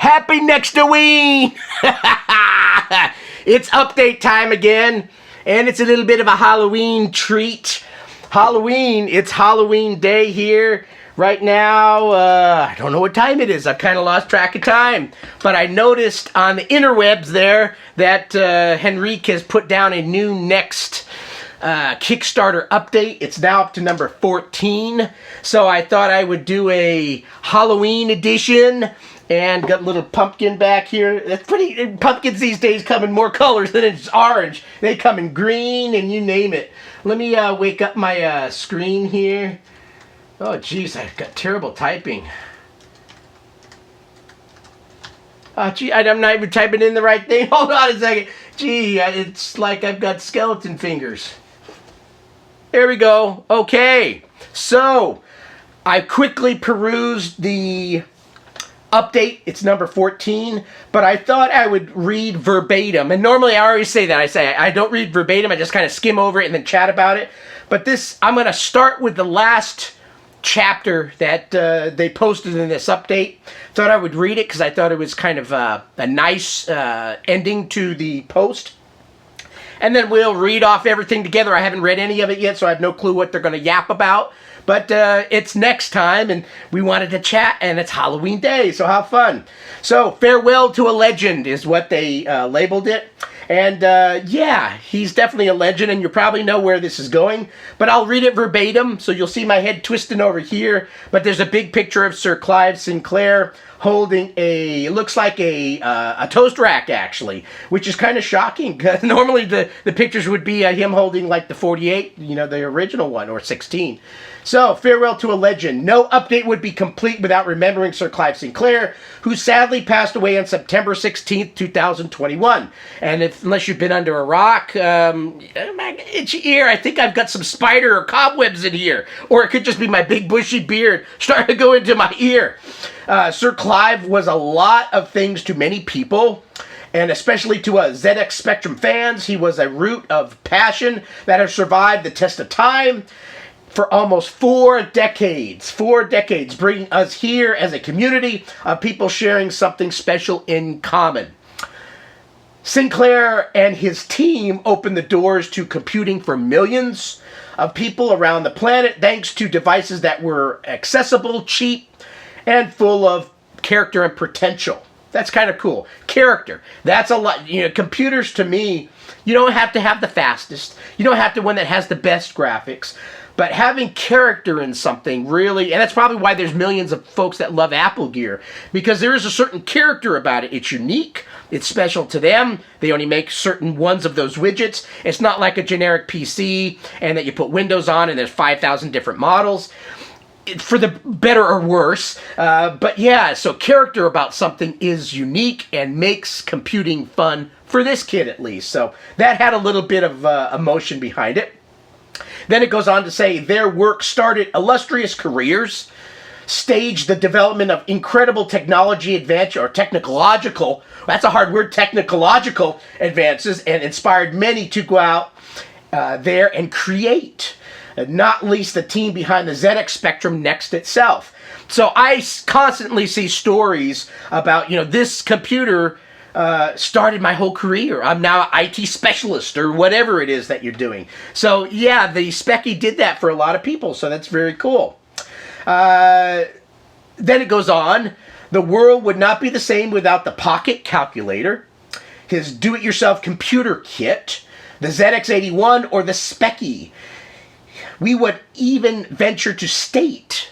Happy next Halloween! It's update time again, and it's a little bit of a Halloween treat. It's Halloween day here. Right now, I don't know what time it is. I've kind of lost track of time. But I noticed on the interwebs there that Henrique has put down a new next Kickstarter update. It's now up to number 14. So I thought I would do a Halloween edition. And got a little pumpkin back here. It's pretty. Pumpkins these days come in more colors than it's orange. They come in green and you name it. Let me wake up my screen here. Oh, geez, I've got terrible typing. Oh, gee, I'm not even typing in the right thing. Hold on a second. Gee, it's like I've got skeleton fingers. There we go. Okay. So, I quickly perused the update. It's number 14, but I thought I would read verbatim. And normally I always say that. I don't read verbatim. I just kind of skim over it and then chat about it. But this, I'm going to start with the last chapter that they posted in this update. Thought I would read it because I thought it was kind of a nice ending to the post. And then we'll read off everything together. I haven't read any of it yet, so I have no clue what they're going to yap about. But it's next time, and we wanted to chat, and it's Halloween day, so have fun. So, Farewell to a Legend is what they labeled it. And, yeah, he's definitely a legend, and you probably know where this is going. But I'll read it verbatim, so you'll see my head twisting over here. But there's a big picture of Sir Clive Sinclair holding it looks like a toast rack, actually, which is kind of shocking, because normally the pictures would be him holding, like, the 48, you know, the original one, or 16. So, Farewell to a Legend. No update would be complete without remembering Sir Clive Sinclair, who sadly passed away on September 16th, 2021. And unless you've been under a rock, my itchy ear, I think I've got some spider or cobwebs in here. Or it could just be my big bushy beard starting to go into my ear. Sir Clive was a lot of things to many people. And especially to ZX Spectrum fans, he was a root of passion that has survived the test of time for almost 4 decades. 4 decades, bringing us here as a community of people sharing something special in common. Sinclair and his team opened the doors to computing for millions of people around the planet, thanks to devices that were accessible, cheap, and full of character and potential. That's kind of cool. Character. That's a lot. You know, computers, to me, you don't have to have the fastest. You don't have to one that has the best graphics. But having character in something really, and that's probably why there's millions of folks that love Apple gear, because there is a certain character about it. It's unique. It's special to them. They only make certain ones of those widgets. It's not like a generic PC and that you put Windows on and there's 5,000 different models. For the better or worse. But yeah, so character about something is unique and makes computing fun for this kid at least. So that had a little bit of emotion behind it. Then it goes on to say their work started illustrious careers, staged the development of incredible technology advance or technological, that's a hard word, technological advances, and inspired many to go out there and create. Not least the team behind the ZX Spectrum Next itself. So I constantly see stories about, you know, this computer started my whole career. I'm now an IT specialist or whatever it is that you're doing. So yeah, the Speccy did that for a lot of people, so that's very cool. Then it goes on. The world would not be the same without the Pocket Calculator, his do-it-yourself computer kit, the ZX81, or the Speccy. We would even venture to state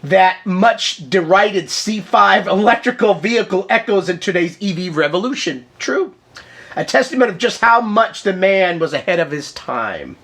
that much derided C5 electrical vehicle echoes in today's EV revolution. True. A testament of just how much the man was ahead of his time.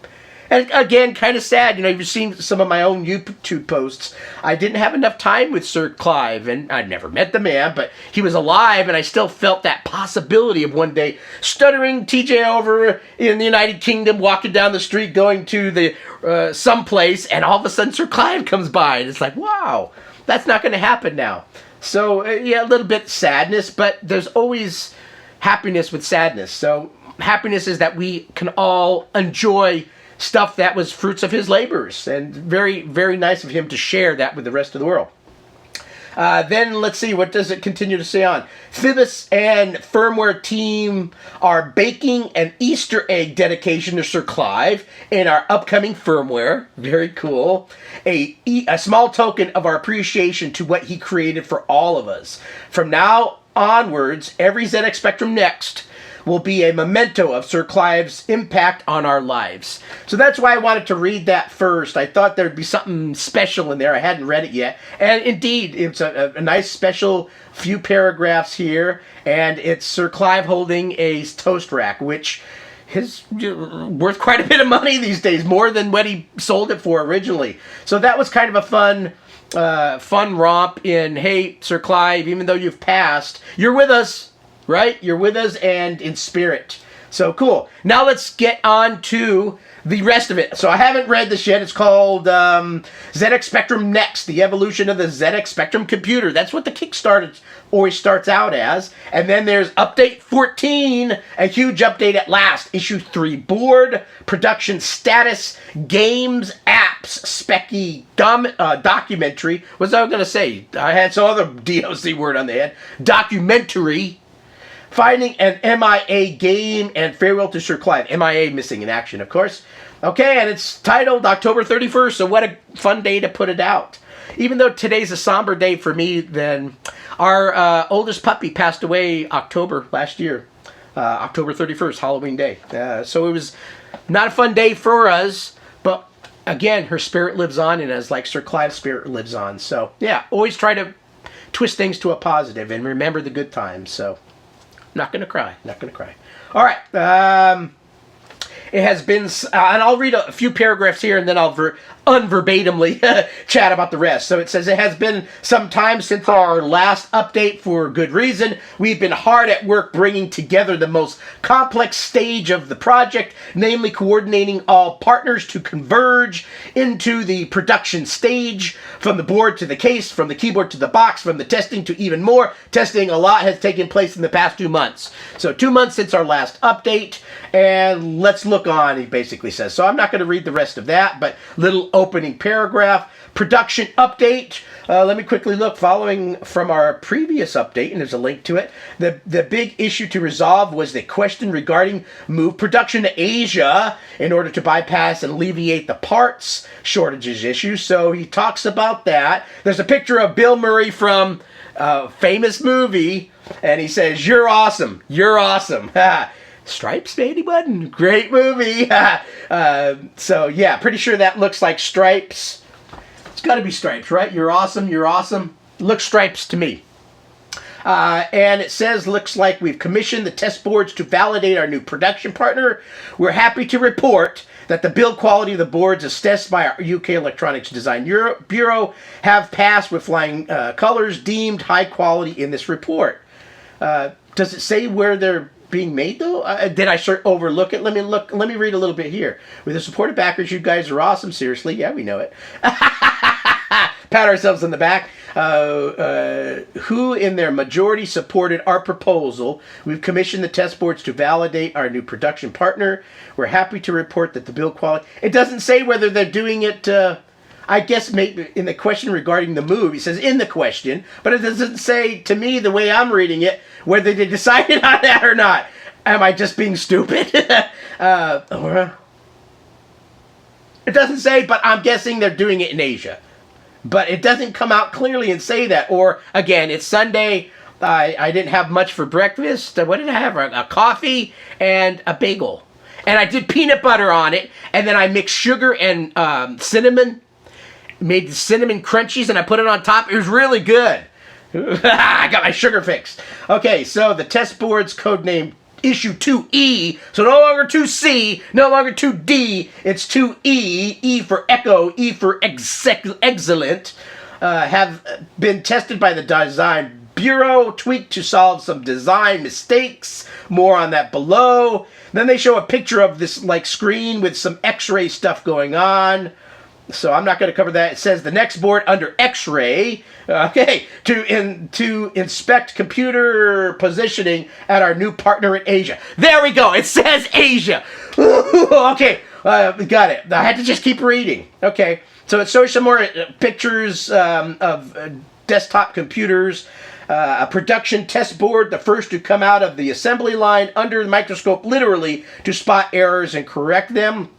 And again, kind of sad, you know, you've seen some of my own YouTube posts. I didn't have enough time with Sir Clive, and I'd never met the man, but he was alive, and I still felt that possibility of one day stuttering TJ over in the United Kingdom, walking down the street, going to the someplace, and all of a sudden Sir Clive comes by, and it's like, wow, that's not going to happen now. So, yeah, a little bit sadness, but there's always happiness with sadness. So, happiness is that we can all enjoy stuff that was fruits of his labors, and very, very nice of him to share that with the rest of the world. Then let's see, what does it continue to say on? Phoebus and firmware team are baking an Easter egg dedication to Sir Clive in our upcoming firmware. Very cool. A small token of our appreciation to what he created for all of us. From now onwards, every ZX Spectrum Next will be a memento of Sir Clive's impact on our lives. So that's why I wanted to read that first. I thought there'd be something special in there. I hadn't read it yet. And indeed, it's a nice special few paragraphs here. And it's Sir Clive holding a toast rack, which is worth quite a bit of money these days, more than what he sold it for originally. So that was kind of a fun romp in, hey, Sir Clive, even though you've passed, you're with us. Right? You're with us and in spirit. So cool. Now let's get on to the rest of it. So I haven't read this yet. It's called ZX Spectrum Next, the evolution of the ZX Spectrum computer. That's what the Kickstarter always starts out as. And then there's Update 14, a huge update at last. Issue 3 board, production status, games, apps, Speccy documentary. What's I going to say? I had some other DOC word on the head. Documentary. Finding an MIA game and farewell to Sir Clive. MIA missing in action, of course. Okay, and it's titled October 31st, so what a fun day to put it out. Even though today's a somber day for me, then our oldest puppy passed away October last year. October 31st, Halloween day. So it was not a fun day for us, but again, her spirit lives on, and as like Sir Clive's spirit lives on. So yeah, always try to twist things to a positive and remember the good times, so... Not going to cry. Not going to cry. All right. It has been... and I'll read a few paragraphs here, and then I'll unverbatimly chat about the rest. So it says, it has been some time since our last update for good reason. We've been hard at work bringing together the most complex stage of the project, namely coordinating all partners to converge into the production stage, from the board to the case, from the keyboard to the box, from the testing to even more testing. A lot has taken place in the past 2 months. So 2 months since our last update, and let's look on, he basically says. So I'm not going to read the rest of that, but little opening paragraph. Production update. Let me quickly look. Following from our previous update, and there's a link to it, the big issue to resolve was the question regarding move production to Asia in order to bypass and alleviate the parts shortages issue. So he talks about that. There's a picture of Bill Murray from a famous movie, and he says, "You're awesome. You're awesome." Stripes, anyone? Great movie. So yeah, pretty sure that looks like Stripes. It's got to be Stripes, right? You're awesome. You're awesome. Looks Stripes to me. And it says, looks like we've commissioned the test boards to validate our new production partner. We're happy to report that the build quality of the boards assessed by our UK Electronics Design Bureau have passed with flying colors, deemed high quality in this report. Does it say where they're being made though? Did I overlook it? Let me read a little bit here. With the support of backers, you guys are awesome. Seriously, yeah, we know it. Pat ourselves on the back. Who in their majority supported our proposal. We've commissioned the test boards to validate our new production partner. We're happy to report that the build quality... It doesn't say whether they're doing it... I guess maybe in the question regarding the move, he says in the question, but it doesn't say, to me, the way I'm reading it, whether they decided on that or not. Am I just being stupid? It doesn't say, but I'm guessing they're doing it in Asia. But it doesn't come out clearly and say that. Or, again, it's Sunday. I didn't have much for breakfast. What did I have? A coffee and a bagel. And I did peanut butter on it. And then I mixed sugar and cinnamon. Made the cinnamon crunchies and I put it on top. It was really good. I got my sugar fix. Okay, so the test board's codename issue 2E. So no longer 2C, no longer 2D. It's 2E. E for Echo, E for Excellent. Have been tested by the Design Bureau, tweaked to solve some design mistakes. More on that below. Then they show a picture of this like screen with some X-ray stuff going on. So I'm not going to cover that. It says the next board under X-ray, okay, to inspect computer positioning at our new partner in Asia. There we go. It says Asia. Okay, got it. I had to just keep reading. Okay, so it shows some more pictures of desktop computers, a production test board, the first to come out of the assembly line under the microscope, literally, to spot errors and correct them.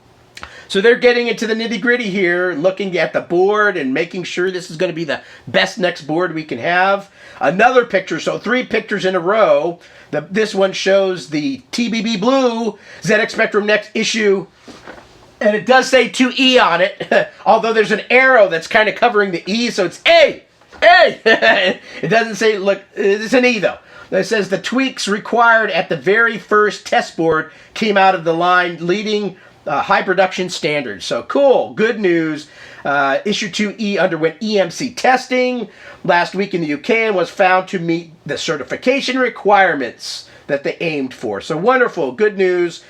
So they're getting into the nitty-gritty here, looking at the board and making sure this is going to be the best next board we can have. Another picture, so 3 pictures in a row. This one shows the TBB Blue ZX Spectrum Next issue, and it does say 2E on it, although there's an arrow that's kind of covering the E, so it's A! A! It doesn't say, look, it's an E though. It says the tweaks required at the very first test board came out of the line, leading high production standards. So cool, good news. Issue 2E underwent EMC testing last week in the UK and was found to meet the certification requirements that they aimed for. So wonderful, good news,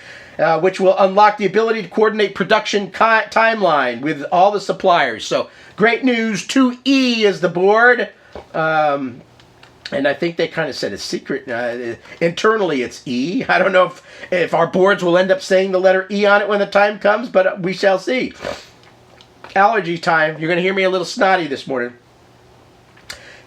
which will unlock the ability to coordinate production timeline with all the suppliers. So great news, 2E is the board. And I think they kind of said it's secret. Internally, it's E. I don't know if our boards will end up saying the letter E on it when the time comes, but we shall see. Allergy time. You're going to hear me a little snotty this morning.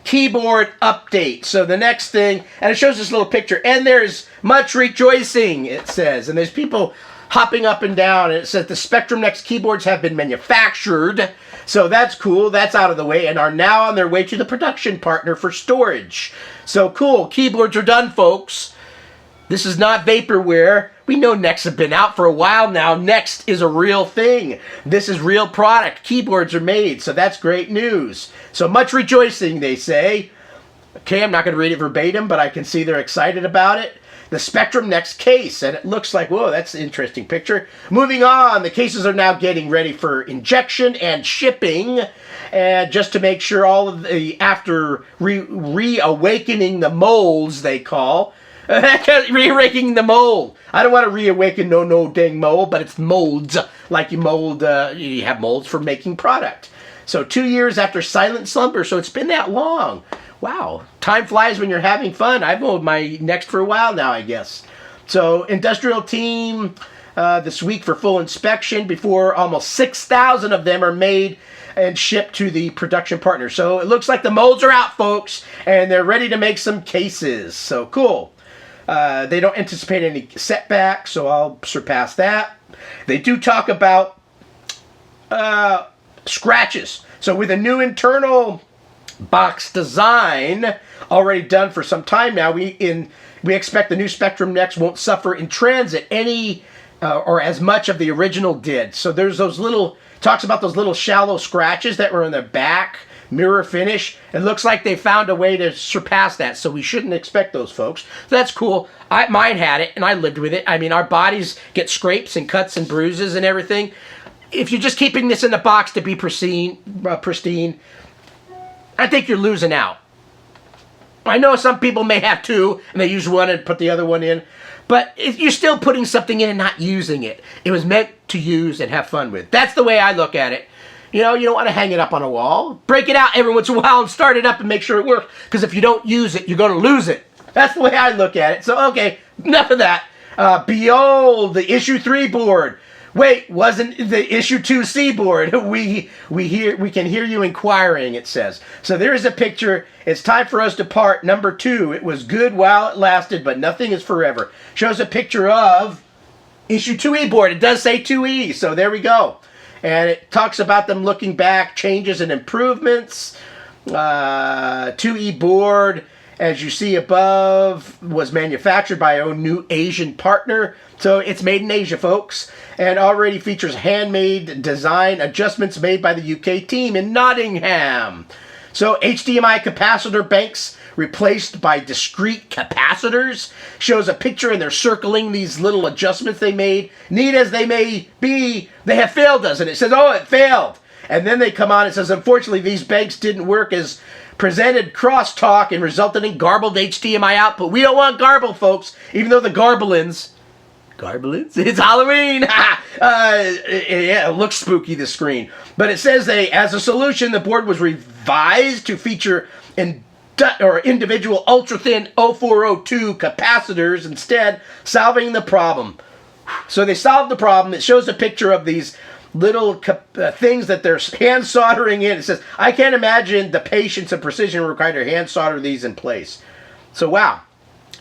Keyboard update. So the next thing, and it shows this little picture, and there's much rejoicing, it says. And there's people hopping up and down, and it says the Spectrum Next keyboards have been manufactured. So that's cool, that's out of the way, and are now on their way to the production partner for storage. So cool, keyboards are done, folks. This is not vaporware. We know Next have been out for a while now. Next is a real thing. This is real product. Keyboards are made, so that's great news. So much rejoicing, they say. Okay, I'm not going to read it verbatim, but I can see they're excited about it. The Spectrum Next case, and it looks like, whoa, that's an interesting picture. Moving on, the cases are now getting ready for injection and shipping, and just to make sure all of the, after reawakening the molds, they call, reawakening the mold. I don't want to reawaken no dang mold, but it's molds, like you mold, you have molds for making product. So 2 years after Silent Slumber, so it's been that long. Wow, time flies when you're having fun. I've owned my Next for a while now, I guess. So industrial team this week for full inspection before almost 6,000 of them are made and shipped to the production partner. So it looks like the molds are out, folks, and they're ready to make some cases. So cool. They don't anticipate any setbacks, so I'll surpass that. They do talk about scratches. So with a new internal box design already done for some time now, we expect the new Spectrum Next won't suffer in transit any or as much of the original did. So there's those little, talks about those little shallow scratches that were in the back mirror finish. It looks like they found a way to surpass that, so we shouldn't expect those, folks. So that's cool. Mine had it and I lived with it. I mean, our bodies get scrapes and cuts and bruises and everything. If you're just keeping this in the box to be pristine, I think you're losing out. I know some people may have two, and they use one and put the other one in, but you're still putting something in and not using it. It was meant to use and have fun with. That's the way I look at it. You know, you don't want to hang it up on a wall. Break it out every once in a while and start it up and make sure it works, because if you don't use it, you're going to lose it. That's the way I look at it. So, okay, enough of that. Behold, the issue 3 board. Wait, wasn't the issue 2C board? We can hear you inquiring, it says. So there is a picture. It's time for us to part. Number 2. It was good while it lasted, but nothing is forever. Shows a picture of issue 2E board. It does say 2E, so there we go. And it talks about them looking back, changes and improvements. 2E board, as you see above, was manufactured by our new Asian partner. So it's made in Asia, folks, and already features handmade design adjustments made by the UK team in Nottingham. So HDMI capacitor banks replaced by discrete capacitors. Shows a picture and they're circling these little adjustments they made. Neat as they may be, they have failed, doesn't it? It says, oh, it failed. And then they come on and says, unfortunately, these banks didn't work as presented crosstalk and resulted in garbled HDMI output. We don't want garble, folks, even though the Garblins, it's Halloween! Yeah, it looks spooky, the screen. But it says as a solution, the board was revised to feature individual ultra-thin 0402 capacitors instead, solving the problem. So they solved the problem. It shows a picture of these little things that they're hand soldering in. It says, I can't imagine the patience and precision required to hand solder these in place. So wow,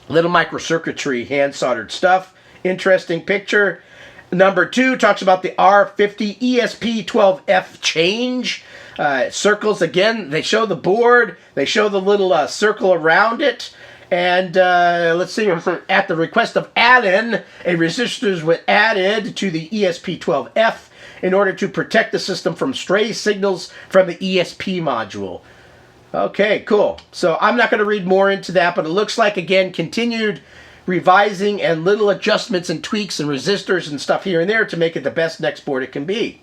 little microcircuitry hand soldered stuff. Interesting picture. Number 2 talks about the R50 ESP12F change. Circles again. They show the board. They show the little circle around it. And let's see, at the request of Addon, a resistor was added to the ESP12F in order to protect the system from stray signals from the ESP module. Okay, cool. So I'm not going to read more into that, but it looks like, again, continued revising and little adjustments and tweaks and resistors and stuff here and there to make it the best next board it can be.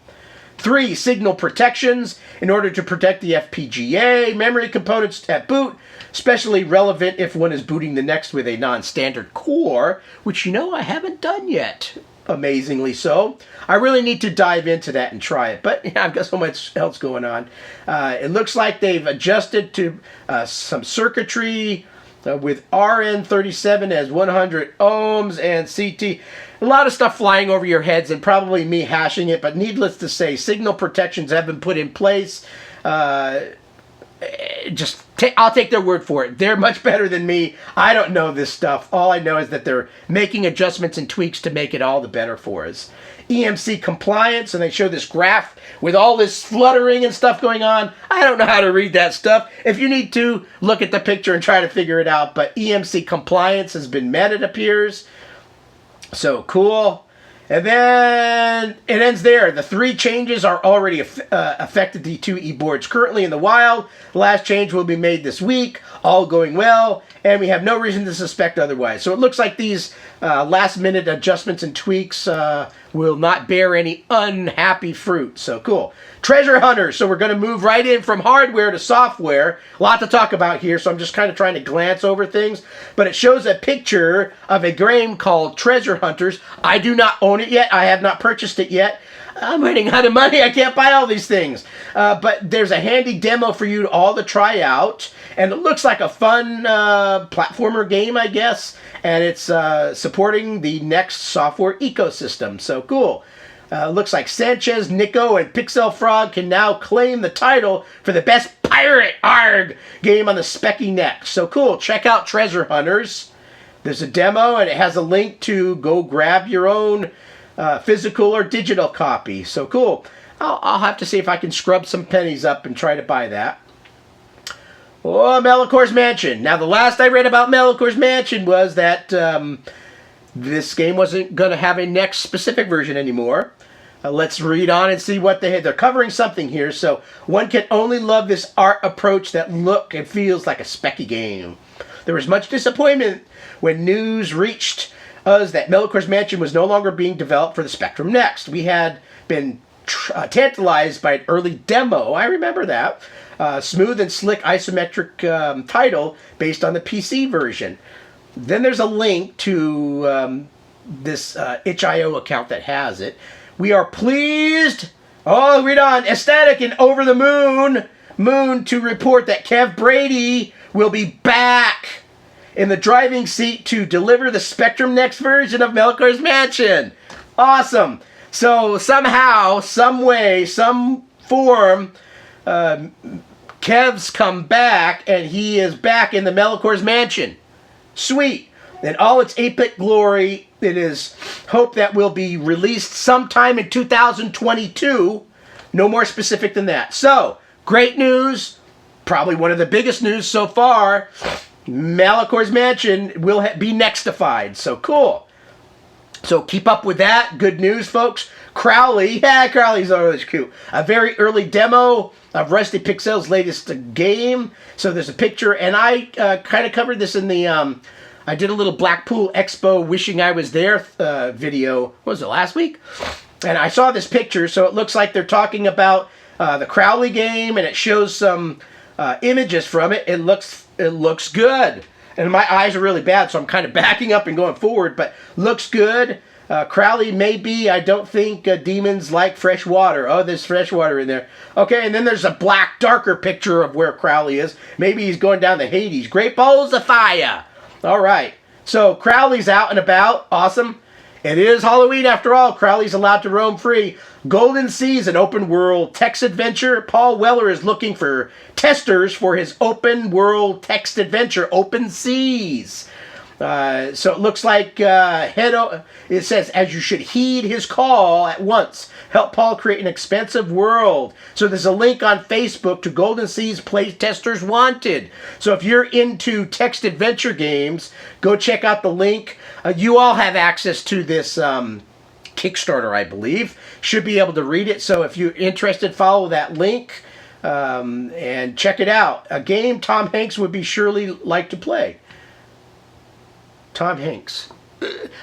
3, signal protections in order to protect the FPGA memory components at boot, especially relevant if one is booting the next with a non-standard core, which I haven't done yet. Amazingly so. I really need to dive into that and try it, but I've got so much else going on. It looks like they've adjusted to some circuitry with RN37 as 100 ohms and CT. A lot of stuff flying over your heads and probably me hashing it, but needless to say, signal protections have been put in place. I'll take their word for it. They're much better than me. I don't know this stuff. All I know is that they're making adjustments and tweaks to make it all the better for us. EMC compliance, and they show this graph with all this fluttering and stuff going on. I don't know how to read that stuff. If you need to, look at the picture and try to figure it out. But EMC compliance has been met, it appears. So cool. And then it ends there. The 3 changes are already affected the 2 e-boards currently in the wild. The last change will be made this week. All going well. And we have no reason to suspect otherwise. So it looks like these last-minute adjustments and tweaks will not bear any unhappy fruit. So cool. Treasure hunters. So we're going to move right in from hardware to software. A lot to talk about here, so I'm just kind of trying to glance over things. But it shows a picture of a game called Treasure Hunters. I do not own it yet. I have not purchased it yet. I'm running out of money. I can't buy all these things. But there's a handy demo for you all to try out. And it looks like a fun platformer game, I guess. And it's supporting the Next software ecosystem. So cool. Looks like Sanchez, Nico, and Pixel Frog can now claim the title for the best pirate ARG game on the Speccy Next. So cool. Check out Treasure Hunters. There's a demo, and it has a link to go grab your own physical or digital copy. So cool. I'll have to see if I can scrub some pennies up and try to buy that. Oh, Melicor's Mansion. Now, the last I read about Melicor's Mansion was that this game wasn't going to have a Next specific version anymore. Let's read on and see what they had. They're covering something here, so one can only love this art approach that look and feels like a Speccy game. There was much disappointment when news reached us that Melicor's Mansion was no longer being developed for the Spectrum Next. We had been tantalized by an early demo. I remember that. Smooth and slick isometric title based on the PC version. Then there's a link to this itch.io account that has it. We are pleased, read on, ecstatic and over the moon to report that Kev Brady will be back in the driving seat to deliver the Spectrum Next version of Melicor's Mansion. Awesome. So somehow, some way, some form, Kev's come back and he is back in the Melicor's Mansion. Sweet. In all its epic glory, it is hoped that will be released sometime in 2022. No more specific than that. So, great news. Probably one of the biggest news so far. Melicor's Mansion will be Nextified. So, cool. So, keep up with that. Good news, folks. Crowley. Yeah, Crowley's always cute. A very early demo of Rusty Pixel's latest game. So, there's a picture. And I kind of covered this in the... I did a little Blackpool Expo wishing I was there video. What was it, last week? And I saw this picture, so it looks like they're talking about the Crowley game, and it shows some images from it. It looks good. And my eyes are really bad, so I'm kind of backing up and going forward, but looks good. Crowley may be, I don't think demons like fresh water. Oh, there's fresh water in there. Okay, and then there's a black, darker picture of where Crowley is. Maybe he's going down to Hades. Great balls of fire. All right, so Crowley's out and about. Awesome. It is Halloween after all. Crowley's allowed to roam free. Golden Seas, an open world text adventure. Paul Weller is looking for testers for his open world text adventure, Open Seas. So it looks like it says, as you should heed his call at once. Help Paul create an expansive world. So there's a link on Facebook to Golden Seas Playtesters Wanted. So if you're into text adventure games, go check out the link. You all have access to this Kickstarter, I believe. Should be able to read it. So if you're interested, follow that link and check it out. A game Tom Hanks would be surely like to play. Tom Hanks.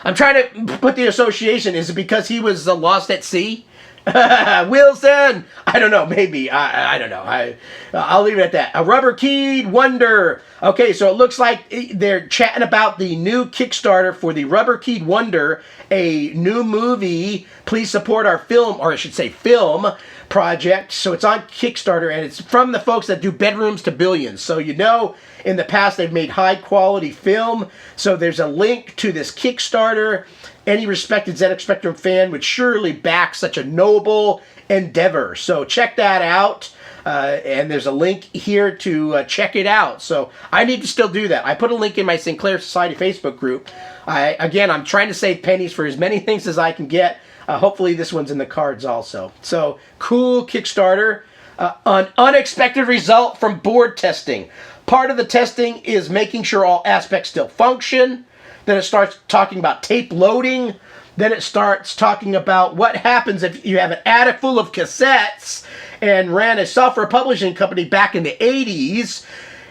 I'm trying to put the association. Is it because he was lost at sea? Wilson! I don't know. Maybe. I don't know. I'll leave it at that. A Rubber Keyed Wonder. Okay, so it looks like they're chatting about the new Kickstarter for the Rubber Keyed Wonder, a new movie. Please support our film, or I should say film, project. So it's on Kickstarter, and it's from the folks that do Bedrooms to Billions. So you know, in the past, they've made high-quality film. So there's a link to this Kickstarter. Any respected ZX Spectrum fan would surely back such a noble endeavor. So check that out. And there's a link here to check it out. So I need to still do that. I put a link in my Sinclair Society Facebook group. Again, I'm trying to save pennies for as many things as I can get. Hopefully this one's in the cards also. So cool Kickstarter. An unexpected result from board testing. Part of the testing is making sure all aspects still function. Then it starts talking about tape loading. Then it starts talking about what happens if you have an attic full of cassettes and ran a software publishing company back in the 80s.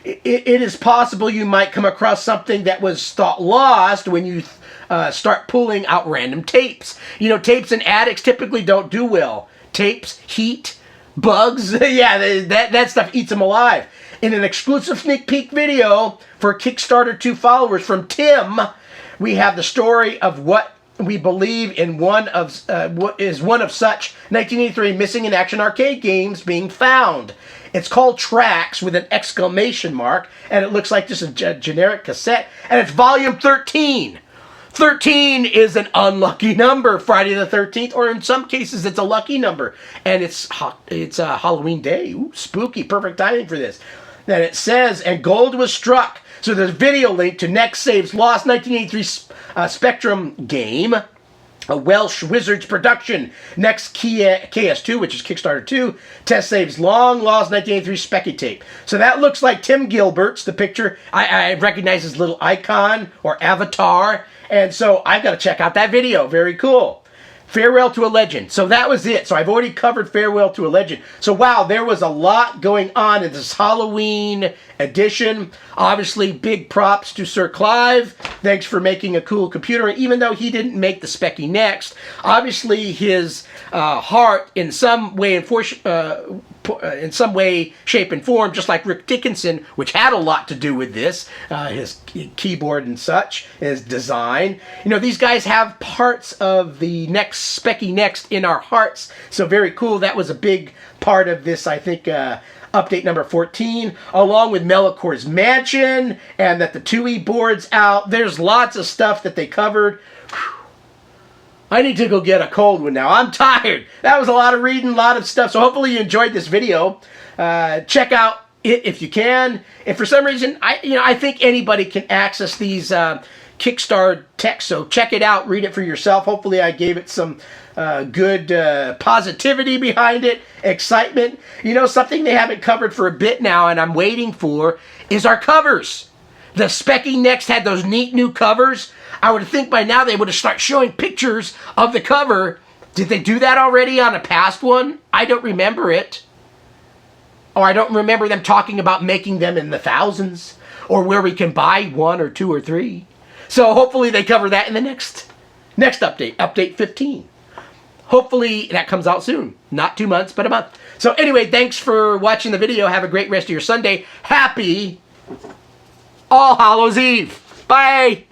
It is possible you might come across something that was thought lost when you start pulling out random tapes. You know, tapes in attics typically don't do well. Tapes, heat, bugs, yeah, that stuff eats them alive. In an exclusive sneak peek video for Kickstarter 2 followers from Tim, we have the story of what we believe in what is one of such 1983 missing in action arcade games being found. It's called Tracks with an exclamation mark, and it looks like just a generic cassette, and it's volume 13. 13 is an unlucky number, Friday the 13th, or in some cases it's a lucky number, and it's a Halloween day. Ooh, spooky, perfect timing for this. Then it says, and gold was struck. So there's a video link to Next Save's Lost 1983 Spectrum game, a Welsh Wizards production. Next KS2, which is Kickstarter 2, Test Save's long lost 1983 Speccy tape. So that looks like Tim Gilbert's, the picture. I recognize his little icon or avatar. And so I've got to check out that video. Very cool. Farewell to a Legend. So that was it. So I've already covered Farewell to a Legend. So wow, there was a lot going on in this Halloween edition. Obviously, big props to Sir Clive. Thanks for making a cool computer. Even though he didn't make the Speccy Next, obviously his heart in some way shape, and form, just like Rick Dickinson, which had a lot to do with this, his keyboard and such, his design. You know, these guys have parts of the next Speccy Next in our hearts, so very cool. That was a big part of this, I think, update number 14, along with Melicor's Mansion, and that the 2E board's out. There's lots of stuff that they covered. I need to go get a cold one now. I'm tired. That was a lot of reading, a lot of stuff. So hopefully you enjoyed this video. Check out it if you can. If for some reason, I think anybody can access these Kickstarter texts. So check it out. Read it for yourself. Hopefully I gave it some good positivity behind it, excitement. You know, something they haven't covered for a bit now and I'm waiting for is our covers. The Speccy Next had those neat new covers. I would think by now they would have started showing pictures of the cover. Did they do that already on a past one? I don't remember it. Or I don't remember them talking about making them in the thousands. Or where we can buy 1 or 2 or 3. So hopefully they cover that in the next update, update 15. Hopefully that comes out soon. Not 2 months, but a month. So anyway, thanks for watching the video. Have a great rest of your Sunday. Happy All Hallows Eve. Bye.